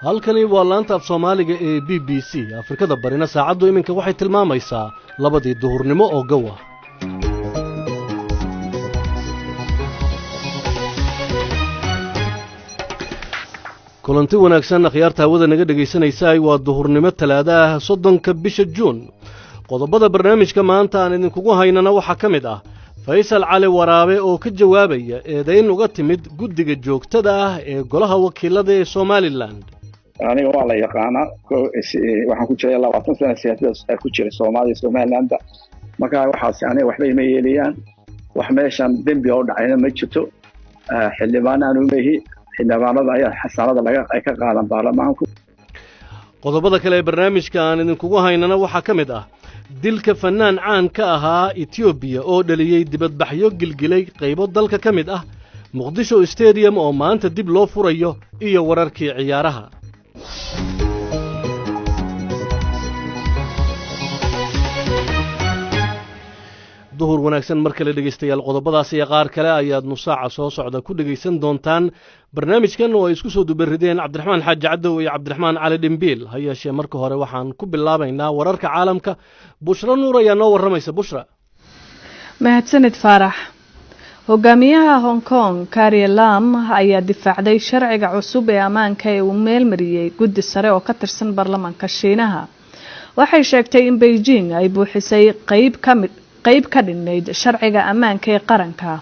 halkani waa laanta af Soomaaliga ee BBC Afrikada barina saacadu iminka waxay tilmaamaysaa 2 duhurnimo oo gawa kulanti wanaagsan akhyaarta hawada naga dhageysanaysaa waa duhurnimo talaadaha 30 bisha Juun qodobada barnaamijka maanta aan idinkugu haynana waxa kamid ah Faysal Cali Waraabe oo ka jawaabaya eedayn uga timid guddiga joogtada ah ee golaha wakiilada ee Somaliland aniga waa la yaqaana waxaan ku jiray 20 sano siyaasadda ku jiray Somaliland marka waxaas aniga waxba ma yeeliyaan wax meeshan dambi oo dhacayna ma jirto xildhibaanadu meehi xildhibaanada ayaa xasaanada laga ka qaadan baarlamaanku qodobada kale ee barnaamijka aan idinkugu haynana waxa kamid ah dilka fanaan caan ka ahaa Ethiopia oo dhaliyay dibadbaxyo gilgilay qaybo dalka kamid ah Muqdisho Stadium oo maanta dib loo furayo iyo wararkii ciyaaraha duhur wanaagsan marka la dhageystayaal qodobadaas iyo qaar kale ayaad nusaaca soo socda ku dhageysan doontaan barnaamijkan oo ay isku soo dubarideen Cabdiraxmaan Xaaji Cadow iyo Cabdiraxmaan Cali Dhimbiil hayeeshee marka hore waxaan ku bilaabaynaa wararka caalamka Bushra Nuur ayaa noo waramaysa Bushra mahadsanid Faarax hogaamiyaha Hong Kong Carrie Lam ayaa difaacday sharciga cusub ee amaanka ee uu meel mariyay guddi sare oo ka tirsan baarlamaanka Shiinaha waxay sheegtay in Beijing ay buuxisay qayb ka dhinayd sharciga amaanka ee qaranka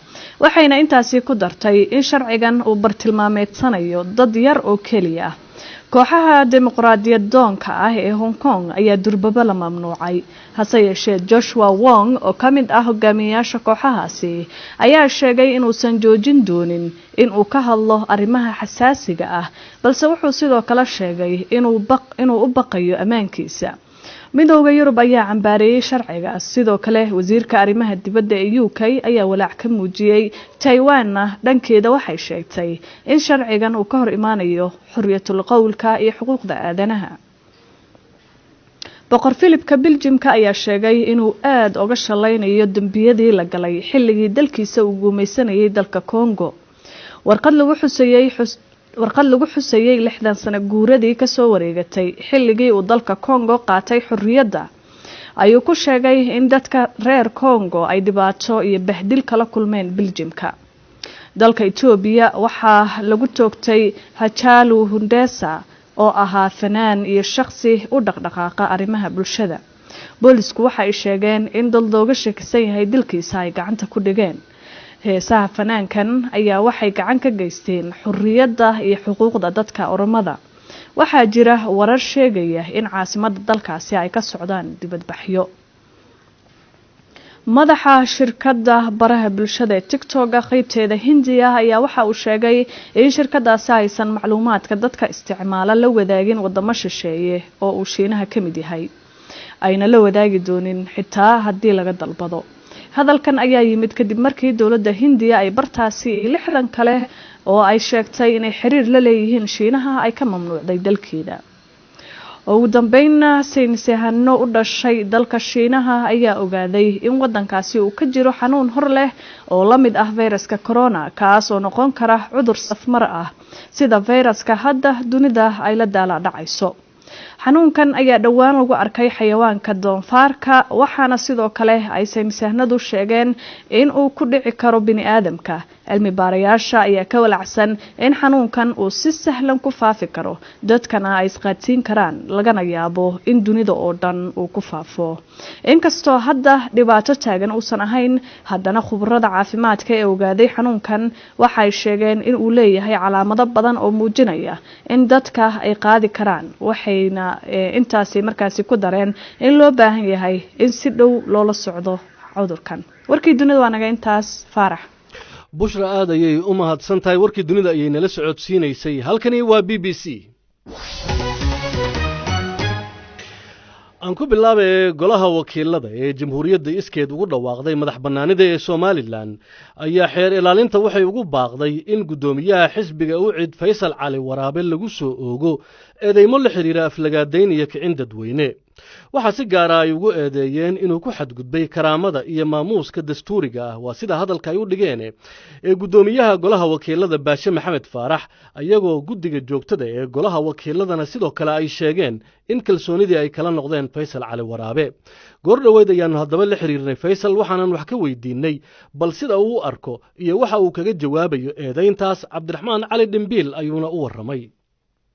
waxayna intaasi ku dartay in sharcigan uu bartilmaameedsanayo dad yar oo kaliya kooxaha dimuqraadiyad doonka ah ee Hong Kong ayaa durbaba la mamnuucay hase yeeshee Joshua Wong oo kamid ah hogaamiyaasha kooxahaasi ayaa sheegay inuusan joojin doonin in uu ka hadlo arrimaha xasaasiga ah balse wuxuu sidoo kale sheegay inuu u baqayo amaankiisa midowga Yurub ayaa cambaareeyay sharcigaas sidoo kale wasiirka arrimaha dibadda ee UK ayaa walaac ka muujiyay Taiwan dhankeeda waxay sheegtay in sharcigan uu ka hor imaanayo xorriyatul qowlka iyo xuquuqda aadanaha boqor Philipka Belgiumka ayaa sheegay inuu aad uga shalaynayo dambiyadii la galay xilligii dalkiisa uu guumeysanayay dalka Congo warqad lagu xusayay 60 sano guuradii ka soo wareegatay xilligii uu dalka Congo qaatay xorriyadda ayuu ku sheegay in dadka reer Congo ay dhibaato iyo bahdil kala kulmeen Belgiumka dalka Ethiopia waxaa lagu toogtay Hachalu Hundessa oo ahaa fanaan iyo shakhsi u dhaqdhaqaaqa arrimaha bulshada boolisku waxay sheegeen in dad looga shakisan yahay dilkiisa ay gacanta ku dhigeen heesaha fanaankan ayaa waxay gacan ka geysteen xurriyadda iyo xuquuqda dadka Oromada waxaa jira warar sheegaya in caasimadda dalkaasi ay ka socdaan dibadbaxyo madaxa shirkadda baraha bulshada ee TikTok qaybteeda Hindiya ayaa waxa uu sheegay in shirkadaasi aysan macluumaadka dadka isticmaala la wadaagin wadamo shisheeye oo uu Shiinaha kamid yahay ayna la wadaagi doonin xitaa haddii laga dalbado hadalkan ayaa yimid kadib markii dawladda Hindiya ay bartaasi 60 kale oo ay sheegtay inay xiriir la leeyihiin Shiinaha ay ka mamnuucday dalkeeda ugu dambeynna saynisyahano u dhashay dalka Shiinaha ayaa ogaaday in wadankaasi uu ka jiro xanuun hor leh oo la mid ah fayraska corona kaas oo noqon kara cudur safmar ah sida fayraska hadda dunida ay la daala dhacayso xanuunkan ayaa dhawaan lagu arkay xayawaanka doonfaarka waxaana sidoo kale ay saynisahnadu sheegeen in uu ku dhici karo bini'aadamka cilmi baarayaasha ayaa ka walacsan in xanuunkan uu si sahlan ku faafi karo dadkana ay isqaadsiin karaan lagana yaabo in dunida oo dhan uu ku faafo inkastoo hadda dhibaato taagan uusan ahayn haddana khubarada caafimaadka ee ogaaday xanuunkan waxay sheegeen in uu leeyahay calaamado badan oo muujinaya in dadka ay qaadi karaan waxayna intaasi markaasi ku dareen in loo baahan yahay in si dhow loola socdo cudurkan warkii dunida waa naga intaas Faarax Bushra aad ayay u mahadsan tahay warkii dunida ayay nala socodsiinaysay halkani waa BBC aan ku bilaabay golaha wakiilada ee jamhuuriyadda iskeed ugu dhawaaqday madax bannaanida ee Somaliland ayaa xeer ilaalinta waxay ugu baaqday in gudoomiyaha xisbiga u cid Faysal Cali Waraabe lagu soo oogo eedeymo la xiriira aflagaadeyn iyo kicin dadweyne waxa si gaar ah ay ugu eedeeyeen inuu ku xadgudbay karaamada iyo maamuuska dastuuriga ah waa sida hadalka ay u dhigeen ee gudoomiyaha golaha wakiilada Baashe Maxamed Faarax ayagoo guddiga joogtada ee golaha wakiiladana sidoo kale ay sheegeen in kalsoonidii ay kala noqdeen Faysal Cali Waraabe goor dhaweyd ayaanu haddaba la xiriirnay Faysal waxaanan wax ka weydiinay bal sida uu u arko iyo waxa uu kaga jawaabayo eedeyntaas Cabdiraxmaan Cali Dhimbiil ayuuna u waramay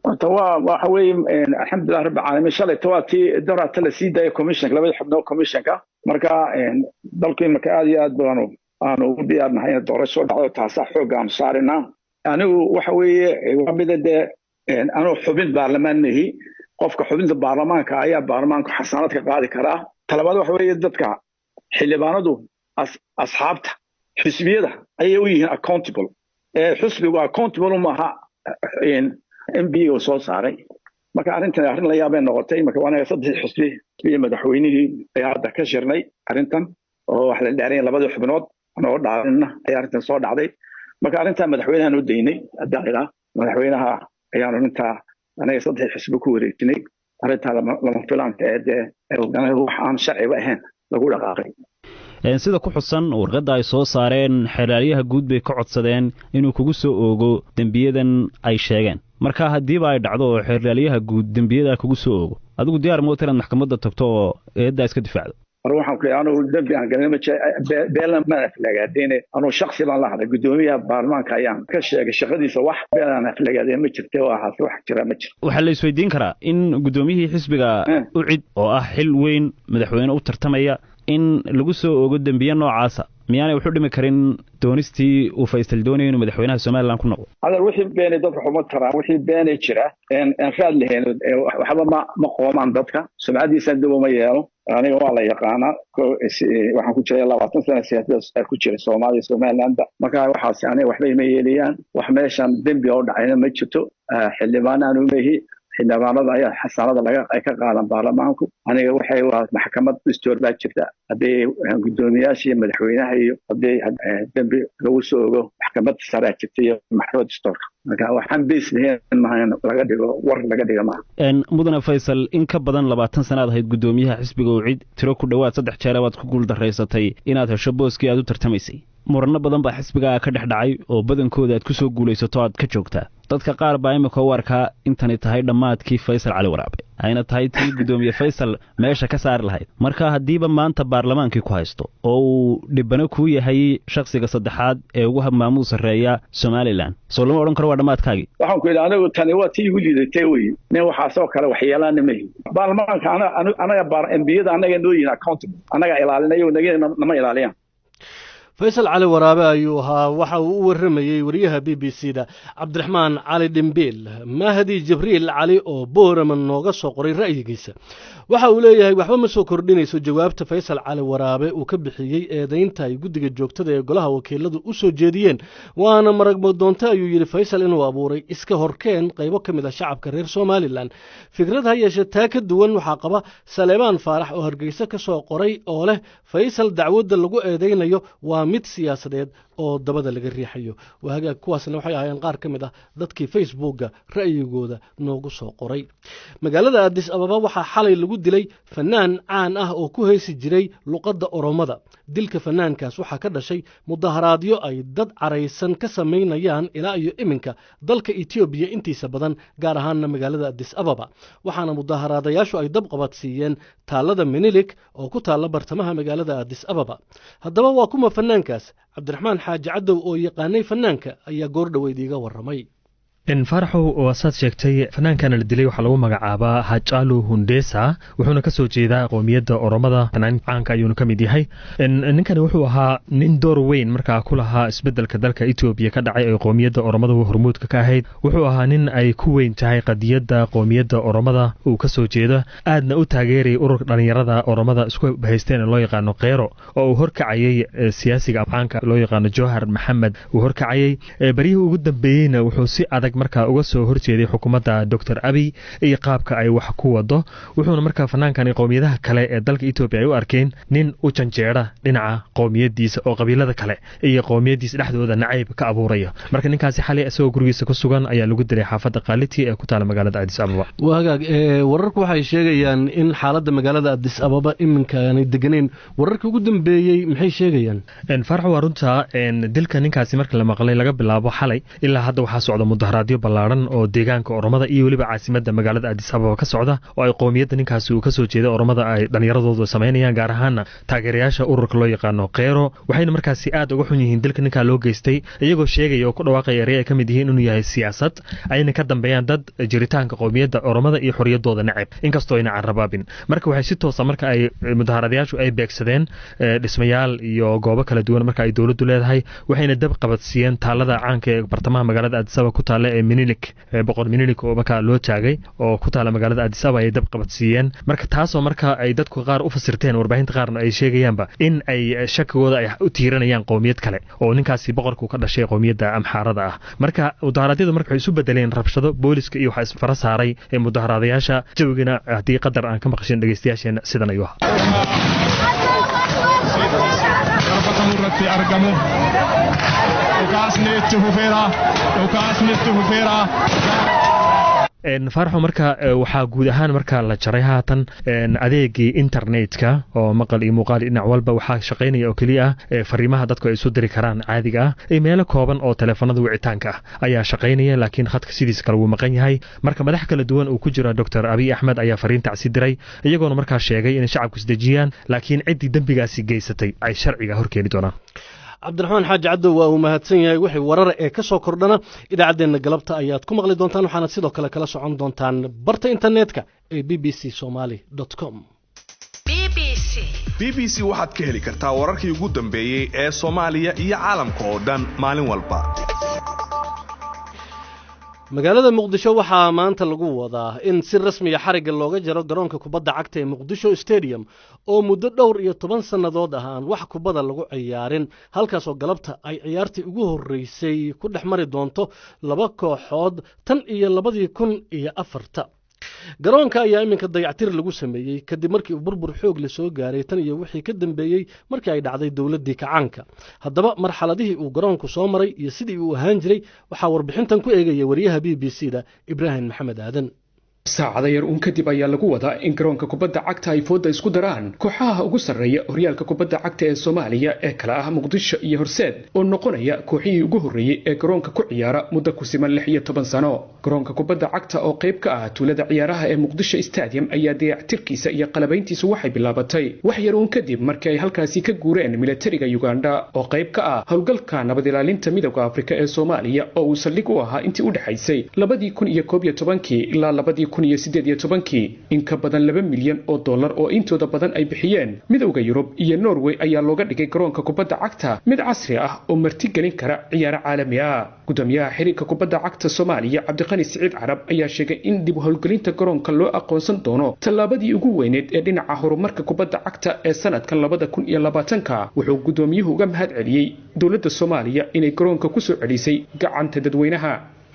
waxa weeye alxamdulilah rabbil caalamiin shalay tawaatii dowladda la sii daayay commission labada xubnood commissionka marka dalkii marka aad iyo aad aanu u diyaarnahay in doorasho dhacdo taasa xoog aan saarina anigu waxa weeye waa midade anu xubin baarlamaanahi qofka xubinta baarlamaanka ayaa baarlamaanka xasaanad ka qaadi kara talabaad waxa weeye dadka xildhibaanadu asxaabta xisbiyada ayay u yihiin accountable xisbigu accountable ma aha MBA oo soo saaray marka arrintan arrin la yaabay noqotay marka waana saddex xisbi iyo madaxweynihii ayaa hadda ka shirnay arrintan oo wax la dhaarin labada xubnood oo dhaarina ayaa arrintan soo dhacday marka arrintan madaxweynaha u deynay hadda madaxweynaha ayaa arrintan anaga saddex xisbi ku wareejinay arrintan lama filaan wax aan sharci ahayn lagu dhaqaaqay sida ku xusan warqadda ay soo saareen xeelaliyaha guud bay ka codsadeen inuu kugu soo oogo dambiyadan ay sheegeen marka hadiiba ay dhacdo oo xeelaliyaha guud dambiyada kugu soo oogo adigu diyaar ma u tahay maxkamadda tagto oo eedda iska difaacdo waxaan ku leeyahay anu dambi aan galin ma beelan ma aflagaadeen anu shakhsi baan la hadlay gudoomiyaha baarlamaanka ayaan ka sheegay shaqadiisa wax beelan aflagaadeen ma jirto wax jira ma jiro waxa la isweydiin karaa in gudoomiyihii xisbiga u cid oo ah xil weyn madaxweyne u tartamaya in lagu soo oogo dambiye noocaasa miyaanay wuxuu dhimi karin doonistii uu Faysal doonayay inuu madaxweynaha Soomaaliland ku noqdo hadal wixii beenay dadka xuma taraa wixii beenay jira aan raad lahayn waxba ma qoomaan dadka sumcadiisa dib uma yeelo aniga waa la yaqaanaa waxaan ku jiray 20 sano siyaasadda ku jiray Soomaaliland marka waxaas aniga waxba ma yeeliyaan wax meeshan dambi oo dhacayna ma jirto xildhibaan aanu meehi xildhibaanada ayaa xasaanada ay ka qaadan baarlamaanku aniga waxay waa maxkamad dastuur baa jirta hadii gudoomiyaasha madaxweynaha iyo hadii dambi lagu soo ogo maxkamad sare jirta iyo maxkamad dastuurka marka waxaan beesleen maahan laga dhigo war laga dhigo ma mudane Faysal in ka badan 20 sanaad ahayd gudoomiyaha xisbiga u cid tiro ku dhawaad 3 jeer aad ku guul dareysatay inaad hesho booskii aad u tartamaysay murano badan baa xisbiga ka dhex dhacay oo badankooda aad ku soo guulaysato aad ka joogtaa dadka qaar baa imika u arkaa intani tahay dhammaadkii Faysal Cali Waraabe ayna tahay tii gudoomiye Faysal meesha ka saar lahayd marka hadiiba maanta baarlamaankii ku haysto oo uu dhibano ku yahay shakhsiga saddexaad ee ugu maamuus sareeya Somaliland soo lama oran karo waa dhammaadkaagi waxaan ku ilaa anigu tani waa tii ugu liidatay way nin waxa soo kale waxyeelaan ma yihiin baarlamaanka anaga MBA-da anaga noo yihiin accountable anaga ilaalinayo nama ilaaliyaan Faysal Cali Waraabe ayuu ahaa waxa uu u waramayay wariyaha BBC-da Cabdiraxmaan Cali Dhimbiil Mahdi Jibriil Cali oo Boorman nooga soo qoray ra'yigiisa waxa uu leeyahay waxba ma soo kordhinayso jawaabta Faysal Cali Waraabe uu ka bixiyay eedeynta ay guddiga joogtada ee golaha wakiiladu u soo jeediyeen waana maragmo doonta ayuu yiri Faysal inuu abuuray iska horkeen qaybo kamid ah shacabka reer Somaliland fikrada yeeshataa ka duwan waxa qaba Saleeman Faarax oo Hargeysa ka soo qoray oo leh Faysal dacwadda lagu eedeynayo waa mid siyaasadeed oo dabada laga riixayo waaga kuwaasna waxay ahaayeen qaar kamid ah dadkii Facebook-ga ra'yigooda noogu soo qoray magaalada Addis Ababa waxa xalay lagu dilay fanaan caan ah oo ku heesi jiray luqadda Oromada dilka fanaankaas waxa ka dhashay mudaharaadyo ay dad careysan ka sameynayaan ilaa iyo iminka dalka Ethiopia intiisa badan gaar ahaan magaalada Addis Ababa waxaana mudaharaadayaashu ay dab qabadsiiyeen taalada Minilik oo ku taala bartamaha magaalada Addis Ababa haddaba waa kuma fanaankaas Cabdiraxmaan Xaaji Cadow oo yaqaanay fanaanka ayaa goor dhaweyd iga waramay faraxow oo asaad sheegtay fanaankan la dilay waxaa lagu magacaabaa Hachalu Hundessa wuxuuna ka soo jeedaa qoomiyadda Oromada fanaaniinta caanka ayuuna ka mid yahay ninkani wuxuu ahaa nin door weyn markaa ku lahaa isbedelka dalka Ethiopia ka dhacay ee qoomiyadda Oromada hormuudka ka ahayd wuxuu ahaa nin ay ku weyn tahay qadiyadda qoomiyadda Oromada uu ka soo jeedo aadna u taageeray ururka dhalinyarada Oromada isku bahaysteen loo yaqaan Qeyro oo uu horkacayay siyaasiga caanka loo yaqaan Johar Maxamed uu horkacayay barihii ugu dambeeyayna wuxuu si adag adag markaa uga soo horjeeday xukuumadda Dr. Abiy iyo qaabka ay wax ku wado wuxuuna markaa fanaankani qowmiyadaha kale ee dalka Ethiopia ay u arkeen nin u janjeera dhinaca qowmiyadiisa oo qabiilada kale iyo qowmiyadiisa dhexdooda nacayb ka abuuraya marka ninkaasi xalay asagoo gurigiisa ku sugan ayaa lagu dilay xaafadda Qaliti ee ku taala magaalada Addis Ababa wagaag wararku waxay sheegayaan in xaaladda magaalada Addis Ababa iminka aanay deganeen wararka ugu dambeeyay maxay sheegayaan farxu warunta dilka ninkaasi marka la maqlay laga bilaabo xalay ilaa hadda waxaa socda mudaharaadyo ballaaran oo deegaanka Oromada iyo waliba caasimadda magaalada Addis Ababa ka socda oo ay qowmiyadda ninkaasi uu ka soo jeeday Oromada ay dhalinyaradoodu sameynayaan gaar ahaan taageerayaasha ururka loo yaqaano Qeyro waxayna markaasi aad uga xun yihiin dilka ninka loo geystay iyagoo sheegaya oo ku dhawaaqay eray ay kamid yihiin inuu yahay siyaasad ayna ka dambeeyaan dad jiritaanka qowmiyadda Oromada iyo xoriyadooda nacab inkastoo ayna carrabaabin marka waxay si toos ah marka ay mudaharaadayaashu ay beegsadeen dhismayaal iyo goobo kala duwan marka ay dawladdu leedahay waxayna dab qabadsiiyeen taalada caanka ee bartamaha magaalada Addis Ababa ku taala ee Minilik boqor Minilik oo marka loo taagay oo ku taala magaalada Addis Ababa ay dab qabadsiiyeen marka taasoo marka ay dadku qaar u fasirteen warbaahinta qaarna ay sheegayaanba in ay shakigooda ay u tiiranayaan qowmiyad kale oo ninkaasi boqorku ka dhashay qowmiyadda Amxaarada ah marka mudaharaadyadu marka ay isu bedeleen rabshado booliska iyo waxa isfara saaray ee mudaharaadayaasha jawigana hadii qadar aan ka maqashin dhageystayaasheena sidan ayuu argamu farxo marka waxaa guud ahaan marka la jaray haatan adeegii internetka oo maqal iyo muuqaal dhinac walba waxaa shaqaynaya oo kaliya fariimaha dadku ay soo diri karaan caadiga ah ee meelo kooban oo telefoonada wicitaanka ah ayaa shaqaynaya laakiin khadka sidiisa kale wuu maqan yahay marka madax kala duwan uu ku jira Dr. Abiy Ahmed ayaa fariinta si diray iyagoona markaa sheegay in shacabku isdejiyaan laakiin cidii dambigaasi geysatay ay sharciga horkeeni doonaan cabdiraxmaan xaaji caddow waa uu mahadsan yahay wixii warar ee ka soo kordhana idaacaddeenna galabta ayaad ku maqli doontaan waxaana sidoo kale kala socon doontaan barta internetka ee bbcsomali.com BBC waxaad ka heli kartaa wararkii ugu dambeeyay ee Soomaaliya iyo caalamka oo dhan maalin walba magaalada muqdisho waxaa maanta lagu wadaa in si rasmi ah xariga looga jaro garoonka kubadda cagta ee Muqdisho Stadium oo muddo dhowr iyo 10 sanadood ah aan wax kubadda lagu ciyaarin halkaas oo galabta ay ciyaartii ugu horeysay ku dhexmari doonto laba kooxood tan iyo 2004 garoonka ayaa iminka dayactir lagu sameeyay kadib markii uu burbur xoog la soo gaaray tan iyo wixii ka dambeeyay markii ay dhacday dawladdii kacaanka haddaba marxaladihii uu garoonku soo maray iyo sidii uu ahaan jiray waxaa warbixintan ku eegaya wariyaha BBC-da Ibrahim Maxamed Aadan saacada yar uun kadib ayaa lagu wadaa in garoonka kubadda cagta ay fooda isku daraan kooxaha ugu sarreeya horyaalka kubadda cagta ee Soomaaliya ee kala ah Muqdisho iyo Horseed oo noqonaya kooxihii ugu horeeyay ee garoonka ku ciyaara muddo ku siman 16 sano garoonka kubadda cagta oo qayb ka ah tuulada ciyaaraha ee Muqdisho Stadium ayaa dayactirkiisa iyo qalabayntiisu waxay bilaabatay wax yar uun kadib markii ay halkaasi ka guureen militariga Uganda oo qayb ka ah howlgalka nabad ilaalinta midowga Afrika ee Soomaaliya oo uu saldhig u ahaa intii u dhaxaysay 2011 ilaa 2018 in ka badan 2 milyan oo dollar oo intooda badan ay bixiyeen midowga Yurub iyo Norway ayaa looga dhigay garoonka kubadda cagta mid casri ah oo martigelin kara ciyaaro caalami ah gudoomiyaha xiriirka kubadda cagta Soomaaliya Cabdiqani Siciid Carab ayaa sheegay in dib u howlgelinta garoonka loo aqoonsan doono tallaabadii ugu weyneed ee dhinaca horumarka kubadda cagta ee sanadkan 2020 wuxuu gudoomiyuhu uga mahad celiyay dawladda Soomaaliya inay garoonka ku soo celisay gacanta dadweynaha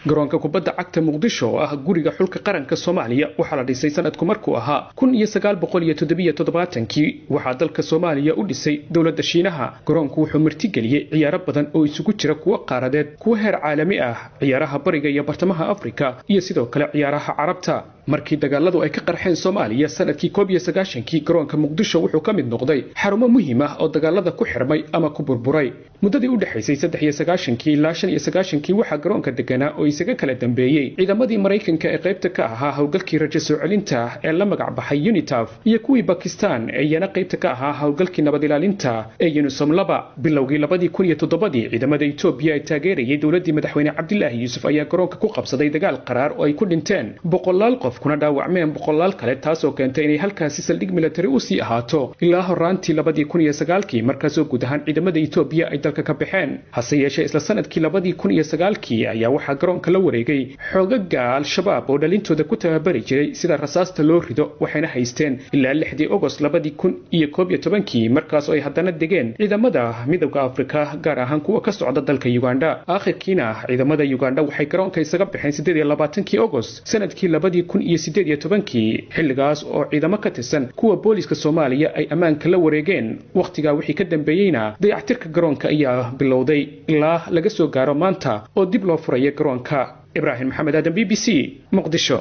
garoonka kubadda cagta Muqdisho oo ah guriga xulka qaranka Soomaaliya waxa la dhisay sanadku markuu ahaa 1977 waxa dalka Soomaaliya u dhisay dawladda Shiinaha garoonku wuxuu martigeliyay ciyaaro badan oo isugu jira kuwa qaaradeed kuwa heer caalami ah ciyaaraha bariga iyo bartamaha Afrika iyo sidoo kale ciyaaraha Carabta markii dagaaladu ay ka qarxeen Soomaaliya sanadkii 1990 garoonka Muqdisho wuxuu ka mid noqday xarumo muhiim ah oo dagaalada ku xirmay ama ku burburay muddadii u dhaxaysay 1993 ilaa 1995 waxa garoonka deganaa oo isaga kala dambeeyay ciidamadii Mareykanka ee qaybta ka ahaa howlgalkii rajo soo celinta ee la magac baxay UNITAF iyo kuwii Pakistan ee iyana qaybta ka ahaa howlgalkii nabad ilaalinta ee UNISOM 2 bilowgii 2017 ciidamada Itoobiya ay taageerayay dawladdii madaxweyne Cabdilaahi Yuusuf ayaa garoonka ku qabsaday dagaal qaraar oo ay ku dhinteen boqolaal qof qof kuna dhaawacmeen boqolaal kale taasoo keentay inay halkaasi saldhig militari u sii ahaato ilaa horaantii 2009 markaasoo guud ahaan ciidamada Itoobiya ay dalka ka baxeen hase yeeshee isla sanadkii 2009 ayaa waxaa garoonka la wareegay xoogaga al-shabaab oo dhalintooda ku tababari jiray sida rasaasta loo rido waxayna haysteen ilaa 6 August 2011 markaas oo ay haddana degeen ciidamada midowga Afrika gaar ahaan kuwa ka socda dalka Uganda aakhirkiina ciidamada Uganda waxay garoonka isaga baxeen 28 August sanadkii 2018 xilligaas oo ciidamo ka tirsan kuwa booliska Soomaaliya ay ammaanka la wareegeen waqtiga wixii ka dambeeyayna dayactirka garoonka ayaa bilowday ilaa laga soo gaaro maanta oo dib loo furayo garoonka Ibrahim Maxamed Aadan BBC Muqdisho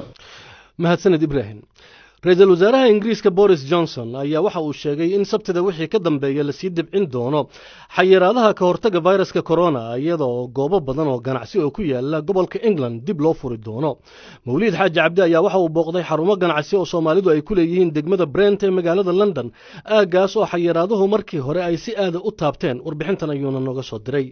mahadsanid Ibrahim ra-iisul wasaaraha Ingiriiska Boris Johnson ayaa waxa uu sheegay in sabtida wixii ka dambeeya la sii dibcin doono xayiraadaha ka hortagga fayraska corona iyadoo goobo badan oo ganacsi oo ku yaala gobolka England dib loo furi doono Mawlid Xaaji Cabdi ayaa waxa uu booqday xarumo ganacsi oo Soomaalidu ay ku leeyihiin degmada Brent ee magaalada London aagaas oo xayiraaduhu markii hore ay si aad u taabteen warbixintan ayuuna nooga soo diray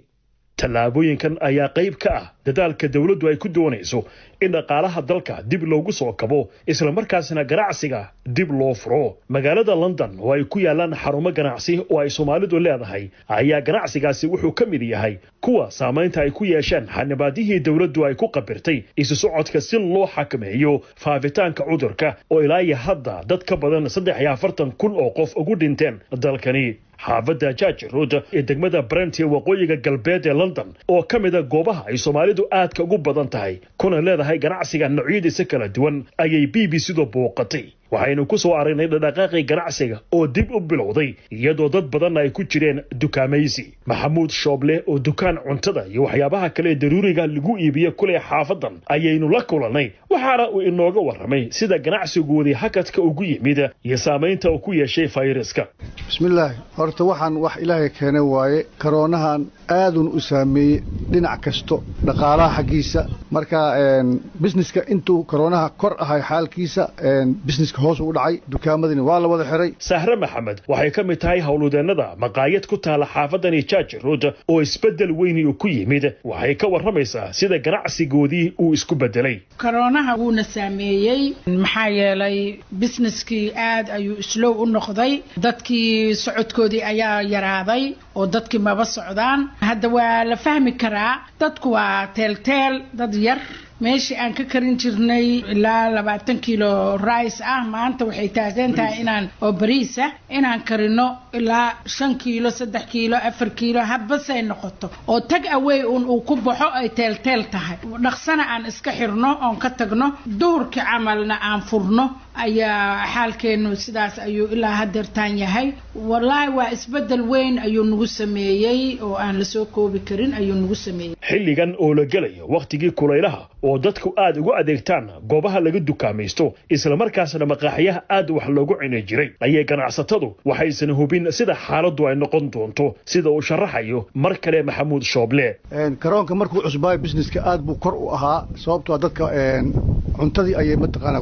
tallaabooyinkan ayaa qayb ka ah dadaalka dawladdu ay ku doonayso in dhaqaalaha dalka dib loogu soo kabo isla markaasna ganacsiga dib loo furo magaalada London oo ay ku yaalaan xarumo ganacsi oo ay Soomaalidu leedahay ayaa ganacsigaasi wuxuu ka mid yahay kuwa saameynta ay ku yeesheen xanabaadihii dawladdu ay ku qabirtay isu socodka si loo xakameeyo faafitaanka cudurka oo ilaa hadda dad ka badan 43,000 oo qof ugu dhinteen dalkani xaafadda Church Road ee degmada Brent ee waqooyiga galbeed ee London oo ka mid ah goobaha ay Soomaalidu aadka ugu badan tahay kuna leedahay ganacsiga noocyadiisa kala duwan ayay BBC-du booqatay waxaynu ku soo aragnay dhaqaaqii ganacsiga oo dib u bilowday iyadoo dad badan ay ku jireen dukaamaysi Maxamuud Shooble oo dukaan cuntada iyo waxyaabaha kale daruuriga lagu iibiyo kule xaafadan ayaynu la kulanay waxaana uu inooga waramay sida ganacsigoodii hakadka ugu yimid iyo saameynta uu ku yeeshay fayraska bismillaah horta waxaan wax ilaahay keenay waaye koroonahan aadun u saameeyay dhinac kasto dhaqaalaha xaqiisa marka businesska intuu koroonaha kor ahay xaalkiisa businesska hoos u dhacay dukaamadina waa la wada xiray Sahra Maxamed waxay ka mid tahay hawlwadeenada maqaayad ku taala xaafadani Church Road oo isbedel weyn ku yimid waxay ka waramaysaa sida ganacsigoodii uu isku bedelay koroonaha uu saameeyay maxaa yeelay businesskii aad ayuu slow u noqday dadkii socodkoodii ayaa yaraaday oo dadkii maba socdaan hadda waa la fahmi karaa dadku waa teel dad yar meeshii aan ka karin jirnay ilaa 20 kilo rice ah maanta waxay taagan tahay inaan oo bariis ah inaan karino ilaa 5 kilo 3 kilo 4 kilo habasay noqoto oo tag away uu ku baxo ay teel tahay dhaqsana aan iska xirno oo ka tagno duurka camalna aan furno ayaa xaalkeenu sidaas ayuu ilaa hadeertaan yahay wallahi waa isbedel weyn ayuu nagu sameeyay oo aan la soo koobi karin ayuu nagu sameeyay xilligan oo la galayo waqtigii kulaylaha oo dadku aad ugu adeegtaan goobaha laga dukaamaysto isla markaasna maqaaxiyaha aad wax loogu cunay jiray ayay ganacsatadu waxaysan hubin sida xaaladdu ay noqon doonto sida uu sharaxayo mar kale Maxamuud Shooble karoonka markuu cusbay businesska aad buu kor u ahaa sababtoo dadka cuntadii ayay mataqaana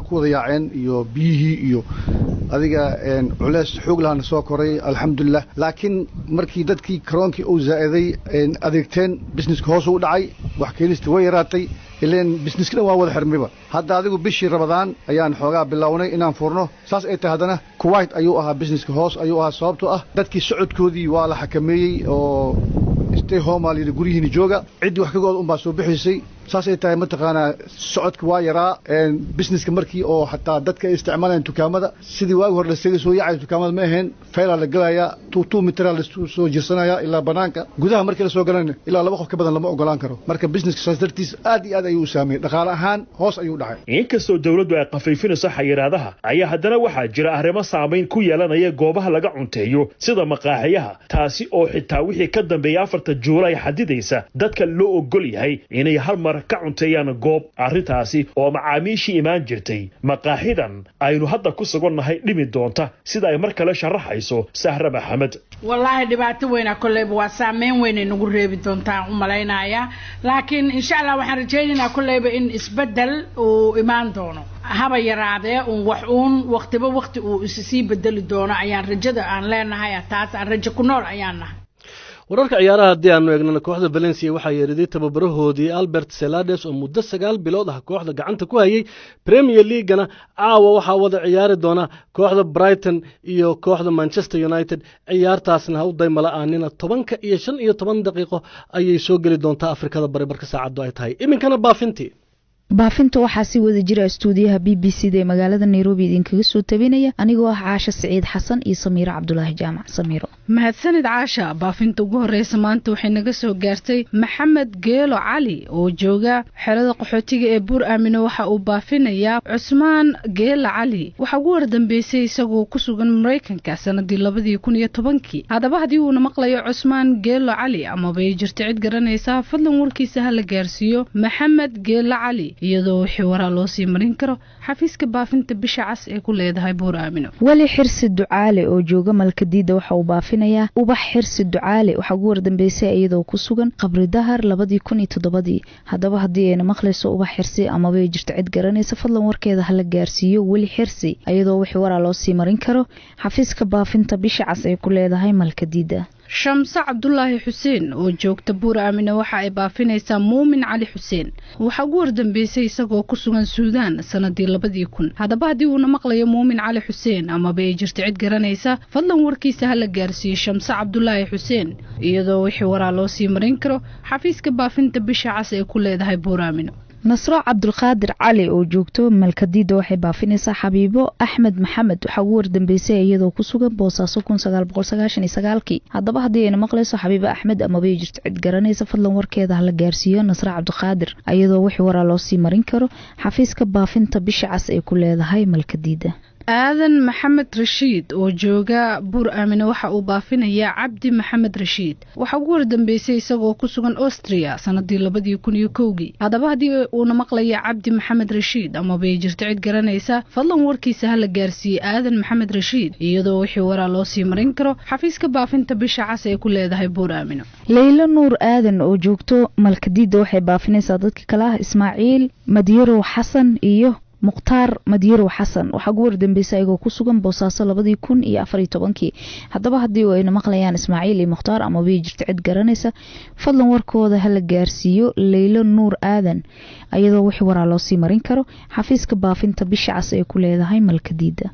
ku wada yaaceen iyo biyihii iyo adiga culays xoog lahaana soo koray alxamdulillah laakiin markii dadkii karoonkii uu zaa'iday adeegteen businesska hoos u dhacay wax keenista way yaraatay ileen businesska waa wada xirmiba hadda adigu bishii Ramadaan ayaan xoogaa bilownay inaan furno saas ay tahay hadana Kuwait ayuu ahaa businesska hoos ayuu ahaa sababtoo ah dadkii socodkoodii waa la xakameeyay oo stay home ali gurihiina jooga cid wax ka go'do baa soo bixisay saas ay tahay mataqaana socodka waa yaraa businesska markii oo hatta dadka isticmaalaan dukaamada sidii waag hor la isaga soo yaacay dukaamada ma ahayn fayla la galaya 2 mitir la soo jirsanaya ilaa banaanka gudaha markii la soo galan ilaa 2 qof ka badan lama ogolaan karo marka businesska saas dartiis aad iyo aad ayuu u saameeyay dhaqaale ahaan hoos ayuu dhacay inkastoo dawladdu ay qafiifinayso xayiraadaha ayaa haddana waxaa jira arrimo saameyn ku yeelanaya goobaha laga cunteeyo sida maqaaxiyaha taasi oo xitaa wixii ka dambeeyay 4 Juulaay xadidaysa dadka loo ogol yahay inay hal mar ka cunteeyaan goob arrintaasi oo macaamiishii imaan jirtay maqaaxidan aynu hadda ku sugannahay dhimi doonta sida ay mar kale sharaxayso Sahra Maxamed wallahi dhibaato weyn kulleeba waa saameyn weyn nagu reebi doontaa u maleynaya laakiin insha Allah waxaan rajaynaynaa kulleeba in isbedel uu imaan doono haba yaraadee wax waqtiba waqti uu isii bedeli doono ayaan rajada aan leenahay taas aan rajo ku nool ayaan nahay wararka ciyaaraha haddii aanu eegnana kooxda Valencia waxaa yeeriday tababarahoodii Albert Celades oo muddo 9 bilood ah kooxda gacanta ku hayay Premier League-na caawa waxaa wada ciyaari doona kooxda Brighton iyo kooxda Manchester United ciyaartaasna ha u daymala aanina 10 iyo 15 daqiiqo ayay soo gali doontaa Afrikada bari barka saacadu ay tahay iminkana baafinta waxaa si wada jira stuudiyaha BBC-da ee magaalada Nairobi idinkaga soo tabinaya anigoo ah Caasha Saciid Xasan iyo Samiira Cabdulaahi Jaamac. Samiiro mahadsanid Caasha. baafinta ugu horeysa maanta waxay naga soo gaartay Maxamed Geelo Cali oo jooga xerada qaxootiga ee Buur Aamino. waxa uu baafinayaa Cusmaan Geelo Cali waxa ugu wardambeysay isagoo ku sugan Mareykanka sanadii 2010. haddaba haddii uu maqlayo Cusmaan Geelo Cali ama bay jirto cid garanaysa fadlan warkiisa ha la gaarsiiyo Maxamed Geelo Cali iyadoo wixii waraa loo sii marin karo xafiiska baafinta bisha cas ee ku leedahay Buur Aamino. wali xirsi ducaale oo jooga Malkadiida waxa uu baafinayaa Ubax xirsi ducaale waxa ugu wardambeysay iyadoo ku sugan Qabri Dahar 2007. haddaba haddii ay maqlayso Ubax xirsi ama way jirto cid garanaysa fadlan warkeeda ha la gaarsiiyo wali xirsi iyadoo wixii waraa loo sii marin karo xafiiska baafinta bisha cas ee ku leedahay Malkadiida. Shamsa Cabdullaahi Xuseen oo joogta Buur Aamino waxa ay baafinaysaa Muumin Cali Xuseen waxa ugu wardambeysay isagoo ku sugan Suudaan sanadii 2000. haddaba haddii uu maqlayo Muumin Cali Xuseen ama bay jirto cid garanaysa fadlan warkiisa ha la gaarsiiyo Shamsa Cabdullaahi Xuseen iyadoo wixii waraa loo sii marin karo xafiiska baafinta bisha cas ee ku leedahay Buur Aamino. Nasro Cabdulqaadir Cali oo joogto Malkadiida waxay baafinaysaa Xabiibo Axmed Maxamed waxa ugu wardambeysay iyadoo ku sugan Boosaaso 1999. haddaba haddii ay maqlayso Xabiibo Axmed ama bay jirto cid garanaysa fadlan warkeeda ha la gaarsiiyo Nasro Cabdulqaadir iyadoo wixii waraa loo sii marin karo xafiiska baafinta bisha cas ee ku leedahay Malkadiida. aadan maxamed rashiid oo jooga Buur Aamino waxa uu baafinayaa Cabdi Maxamed Rashiid waxa ugu wardambeysay isagoo ku sugan Austria sanadii 2001. haddaba haddii uu maqlayo Cabdi Maxamed Rashiid ama bay jirto cid garanaysa fadlan warkiisa ha la gaarsiiyo aadan maxamed rashiid iyadoo wixii waraa loo sii marin karo xafiiska baafinta bisha cas ee ku leedahay Buur Aamino. Leyla Nuur Aadan oo joogto Malkadiida waxay baafinaysaa dadka kale ah Ismaaciil Madiiro Xasan iyo Muqtaar Madiiro Xasan waxa ugu wardambeysay ayagoo ku sugan Boosaaso 2014. haddaba haddii ay maqlayaan Ismaaciil iyo Muqtaar ama way jirto cid garanaysa fadlan warkooda ha la gaarsiiyo Leyla Nuur Aadan iyadoo wixii waraa loo sii marin karo xafiiska baafinta bisha cas ee ku leedahay Malkadiida.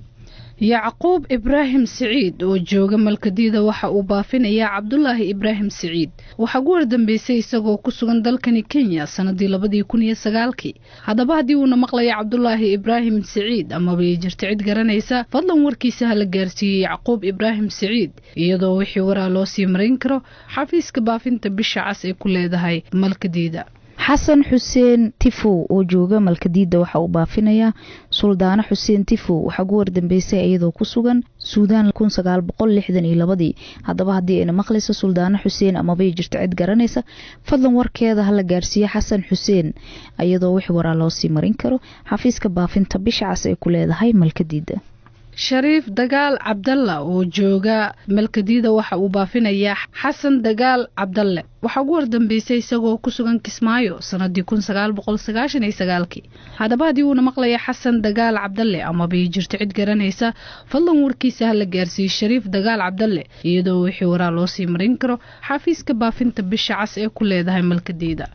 Yacquub Ibraahim Saciid oo jooga Malkadiida waxa uu baafinayaa Cabdullaahi Ibraahim Saciid waxa ugu wardambeysay isagoo ku sugan dalkani Kenya sanadii 2009. haddaba haddii uu maqlayo Cabdullaahi Ibraahim Saciid ama bay jirto cid garanaysa fadlan warkiisa ha la gaarsiiyo Yacquub Ibraahim Saciid iyadoo wixii waraa loo sii marin karo xafiiska baafinta bisha cas ee ku leedahay Malkadiida. xasan xuseen Tifo oo jooga Malkadiida waxa uu baafinayaa Suldaana Xuseen Tifo waxa ugu wardambeysay iyadoo ku sugan Suudaan 1962. haddaba haddii ay maqlayso Suldaana Xuseen ama bay jirto cid garanaysa fadlan warkeeda ha la gaarsiiyo Xasan Xuseen iyadoo wixii waraa loo sii marin karo xafiiska baafinta bisha cas ee ku leedahay Malkadiida. Shariif Dagaal Cabdalla oo jooga Malkadiida waxa uu baafinayaa Xasan Dagaal Cabdalle waxa ugu wardambeysay isagoo ku sugan Kismaayo sanadii 1999. haddaba haddii uu maqlayo Xasan Dagaal Cabdalle ama bay jirto cid garanaysa fadlan warkiisa ha la gaarsiiyo Shariif Dagaal Cabdalle iyadoo wixii waraa loo sii marin karo xafiiska baafinta bisha cas ee ku leedahay Malkadiida.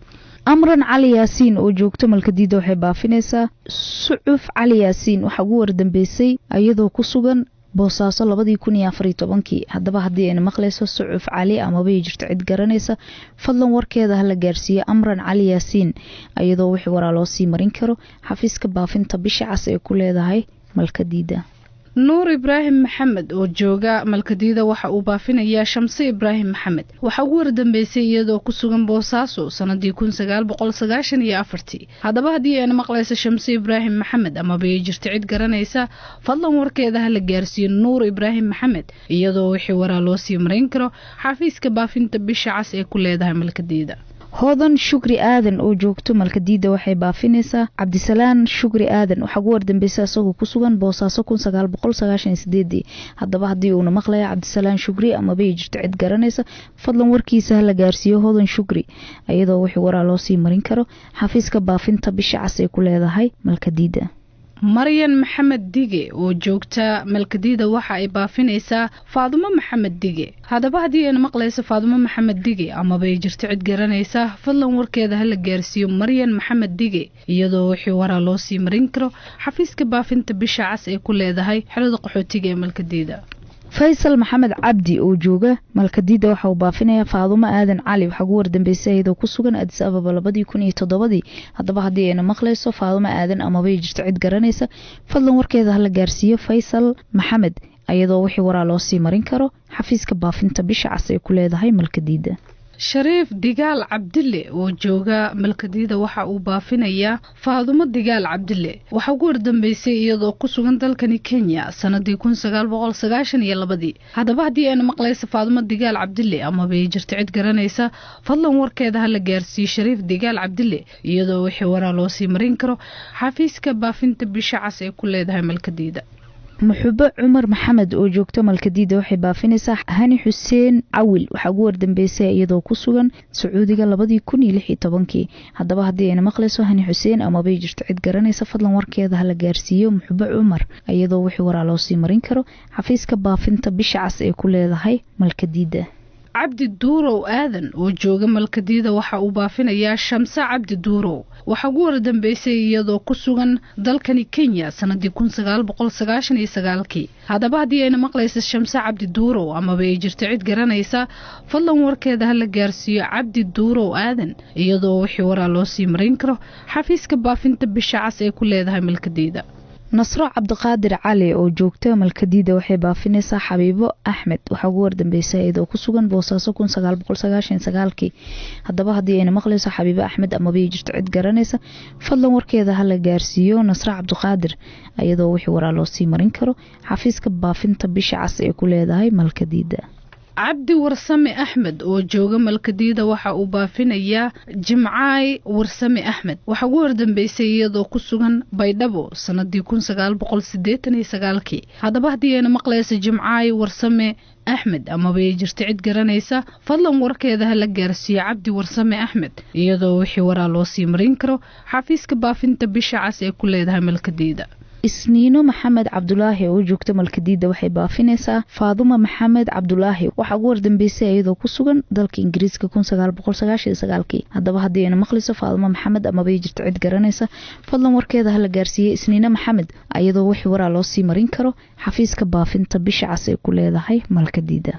Amran Cali Yaasiin oo joogto Malkadiida waxay baafinaysaa Sucuf Cali Yaasiin waxa ugu wardambeysay iyadoo ku sugan Boosaaso 2014. haddaba haddii ay maqlayso Sucuf Cali ama bay jirto cid garanaysa fadlan warkeeda ha la gaarsiiyo Amran Cali Yaasiin iyadoo wixii waraa loo sii marin karo xafiiska baafinta bisha cas ee ku leedahay Malkadiida. Nuur Ibraahim Maxamed oo jooga Malkadiida waxa uu baafinayaa Shamsi Ibraahim Maxamed waxa ugu wardambeysay iyadoo ku sugan Boosaaso sanadii 1994. haddaba haddii ay maqlayso Shamsi Ibraahim Maxamed ama bay jirto cid garanaysa fadlan warkeeda ha la gaarsiiyo Nuur Ibraahim Maxamed iyadoo wixii waraa loo sii marin karo xafiiska baafinta bisha cas ee ku leedahay Malkadiida. Hodan Shukri Aadan oo joogto Malkadiida waxay baafinaysaa Cabdisalaan Shukri Aadan waxa ugu wardambeysay isagoo ku sugan Boosaaso 1998. haddaba haddii uu maqlayo Cabdisalaan Shukri ama bay jirto cid garanaysa fadlan warkiisa ha la gaarsiiyo Hodan Shukri iyadoo wixii waraa loo sii marin karo xafiiska baafinta bisha cas ee ku leedahay Malkadiida. maryan maxamed dige oo joogta malkadiida waxa ay baafinaysaa faadumo maxamed dige haddaba haddii ayna maqlayso faadumo maxamed dige amaba ay jirto cid garanaysa fadlan warkeeda hala gaarsiiyo maryan maxamed dige iyadoo wixii waraa loo sii marin karo xafiiska baafinta bisha cas ay ku leedahay xerada qaxootiga ee malkadiida faysal maxamed cabdi oo jooga malkadiida waxa uu baafinayaa faadumo aadan cali waxaa ugu wardambeysay iyadoo ku sugan Addis Ababa 2007 haddaba haddii ayna maqlayso faadumo aadan amaba ay jirto cid garanaysa fadlan warkeeda hala gaarsiiyo faysal maxamed iyadoo wixii waraa loo sii marin karo xafiiska baafinta bisha cas ay ku leedahay malkadiida shariif digaal cabdille oo jooga malkadiida waxa uu baafinayaa faadumo digaal cabdille waxa ugu wardambeysay iyadoo ku sugan dalkani Kenya sanadii 1992 haddaba haddii ayna maqlayso faadumo digaal cabdille amaba ay jirto cid garanaysa fadlan warkeeda hala gaarsiiyo shariif digaal cabdille iyadoo wixii waraa loo sii marin karo xafiiska baafinta bisha cas ee ku leedahay malkadiida محبة عمر محمد oo joogto malkadiida waxay baafinaysaa hani xuseen cawil waxa ugu wardambeysay iyadoo ku sugan Sacuudiga 2016 haddaba haddii ayna maqlayso hani xuseen ama bay jirto cid garanaysa fadlan warkeeda hala gaarsiiyo Muxubba Cumar iyadoo wixii waraa loo sii marin karo xafiiska baafinta bisha cas ee ku leedahay malkadiida cabdi duurow aadan oo jooga malkadiida waxa uu baafinayaa shamsa cabdi duurow waxa ugu wardambeysay iyadoo ku sugan dalkani Kenya sanadii 1999 haddaba haddii ayna maqlayso shamsa cabdi duurow amaba ay jirto cid garanaysa fadlan warkeeda hala gaarsiiyo cabdi duurow aadan iyadoo wixii waraa loo sii marin karo xafiiska baafinta bisha cas ee ku leedahay malkadiida nasro cabdiqaadir cali oo joogta malkadiida waxay baafinaysaa xabiibo axmed waxa ugu wardambeysay iyadoo ku sugan boosaaso 1999 haddaba haddii ayna maqlayso xabiibo axmed ama bay jirto cid garanaysa fadlan warkeeda hala gaarsiiyo nasro cabdiqaadir iyadoo wixii waraa loo sii marin karo xafiiska baafinta bisha cas ee ku leedahay malkadiida cabdi warsame axmed oo jooga malkadiida waxa uu baafinayaa jimcaay warsame axmed waxa ugu wardambeysay iyadoo ku sugan baydhabo sanadii 1989 haddaba haddii ayna maqlayso jimcaay warsame axmed amaba ay jirto cid garanaysa fadlan warkeeda hala gaarsiiyo cabdi warsame axmed iyadoo wixii waraa loo sii marin karo xafiiska baafinta bisha cas ee ku leedahay malkadiida isniino maxamed cabdulaahi oo joogta malkadiida waxay baafinaysaa faadumo maxamed cabdulaahi waxa ugu wardambeysay iyadoo ku sugan dalka Ingiriiska 1999 haddaba haddii ayna maqlayso faadumo maxamed ama bay jirto cid garanaysa fadlan warkeeda hala gaarsiiyo isniino maxamed iyadoo wixii waraa loo sii marin karo xafiiska baafinta bisha cas ee ku leedahay malkadiida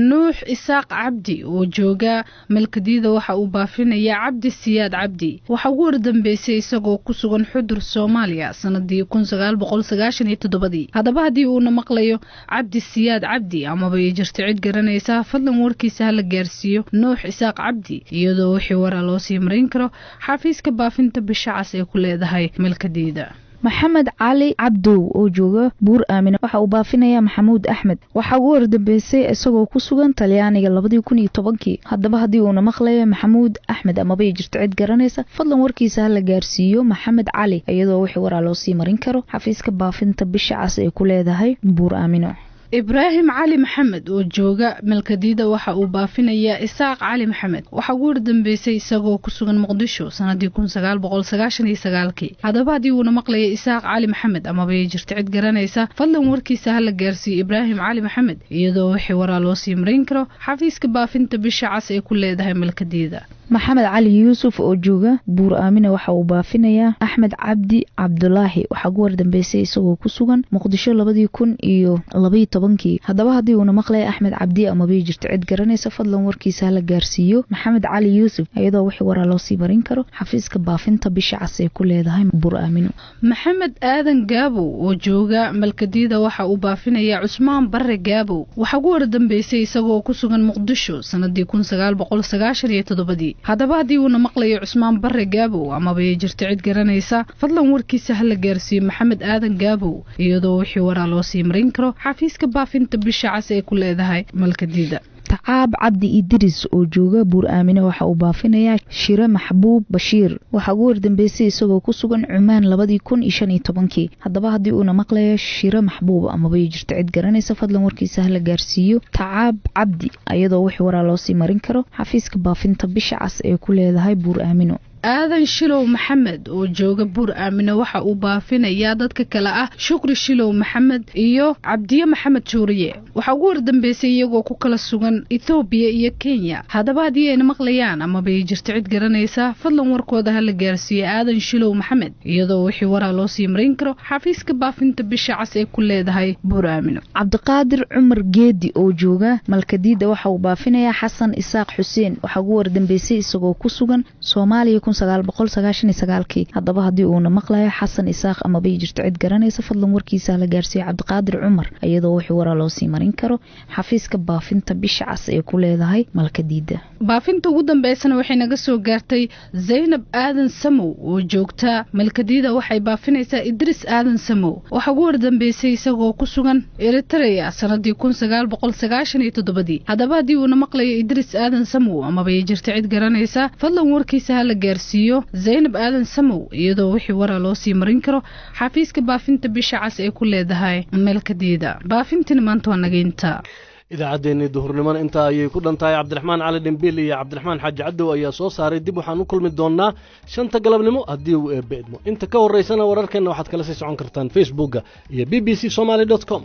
nuux isaaq cabdi oo jooga malkadiida waxa uu baafinayaa cabdi siyaad cabdi waxa ugu wardambeysay isagoo ku sugan xudur Soomaaliya sanadii 1997 haddaba haddii uu maqlayo cabdi siyaad cabdi ama bay jirto cid garanaysa fadlan warkiisa hala gaarsiiyo nuux isaaq cabdi iyadoo wixii waraa loo sii marin karo xafiiska baafinta bisha cas ee ku leedahay malkadiida maxamed cali cabdow oo jooga buur aamin waxa uu baafinayaa maxamuud axmed waxa ugu wardambeysay isagoo ku sugan Talyaaniga 2010 haddaba haddii uu maqlayo maxamuud axmed ama bay jirto cid garanaysa fadlan warkiisa hala gaarsiiyo maxamed cali iyadoo wixii waraa loo sii marin karo xafiiska baafinta bisha cas ee ku leedahay buur aamino ibraahim cali maxamed oo jooga malkadiida waxa uu baafinayaa isaaq cali maxamed waxa ugu wardambeysay isagoo ku sugan muqdisho sanadii 1999 haddaba haddii uu maqlayo isaaq cali maxamed ama bay jirto cid garanaysa fadlan warkiisa hala gaarsiiyo ibraahim cali maxamed iyadoo wixii waraa loo sii marin karo xafiiska baafinta bisha cas ee ku leedahay malkadiida maxamed cali yuusuf oo jooga buur aamina waxa uu baafinayaa axmed cabdi cabdulaahi waxa ugu wardambeysay isagoo ku sugan muqdisho 2012 haddaba haddii uu maqlayo axmed cabdi ama bay jirto cid garanaysa fadlan warkiisa la gaarsiiyo maxamed cali yuusuf iyadoo wixii waraa loo sii marin karo xafiiska baafinta bisha cas ee ku leedahay buur aamino maxamed aadan gaabow oo jooga malkadiida waxa uu baafinayaa cusmaan barre gaabow waxa ugu wardambeysay isagoo ku sugan muqdisho sanadii 1997 haddaba haddii uu maqlayo cusmaan barre gaabow ama bay jirto cid garanaysa fadlan warkiisa hala gaarsiiyo maxamed aadan gaabow iyadoo wixii waraa loo sii marin karo xafiiska baafinta bisha cas ee ku leedahay malkadiida tacaab cabdi idris oo jooga buur aamino waxa uu baafinayaa shire maxbuub bashiir waxa ugu wardambeysay isagoo ku sugan Cumaan 2015 haddaba haddii uu maqlayo shire maxbuub ama bay jirto cid garanaysa fadlan warkiisa hala gaarsiiyo tacaab cabdi iyadoo wixii waraa loo sii marin karo xafiiska baafinta bisha cas ee ku leedahay buur aamino aadan shilow maxamed oo jooga buur aamino waxa uu baafinayaa dadka kale ah shukri shilow maxamed iyo cabdiye maxamed juuriye waxaa ugu wardambeysay iyagoo ku kala sugan Ethiopia iyo Kenya haddaba haddii ayna maqlayaan ama bay jirto cid garanaysa fadlan warkooda ha la gaarsiiyo aadan shilow maxamed iyadoo wixii waraa loo sii marin karo xafiiska baafinta bisha cas ee ku leedahay buur aamino. cabdiqaadir cumar geedi oo jooga malkadiida waxa uu baafinayaa xasan isaaq xuseen waxaa ugu wardambeysay isagoo ku sugan Soomaaliya 1999 haddaba haddii uuna maqlayo xasan isaaq ama bay jirto cid garanaysa fadlan warkiisa la gaarsiiyo cabdiqaadir cumar iyadoo wixii waraa loo sii marin karo xafiiska baafinta bisha cas ee ku leedahay malkadiida. baafinta ugu dambeysana waxay naga soo gaartay Zainab Aadan Samow oo joogta malkadiida waxay baafinaysaa Idris Aadan Samow waxa ugu wardambeysay isagoo ku sugan Eritrea sanadii 1997 haddaba haddii uuna maqlayo Idris Aadan Samow ama bay jirto cid garanaysa fadlan warkiisa ha la gaarsiiyo Zainab Aadan Samow iyadoo wixii waraa loo sii marin karo xafiiska baafinta bisha cas ee ku leedahay malkadiida. baafintina maanta waa naga intaa. idaacaddeenii duhurnimada intaa ayay ku dhantahay cabdiraxmaan cali dhimbil iyo cabdiraxmaan xaaji cadow ayaa soo saaray dib waxaan u kulmi doonaa 5 galabnimo haddii uu eebbe idmo inta ka horeysana wararkeena waxaad kala sii socon kartaan facebooka iyo bbcsomali.com.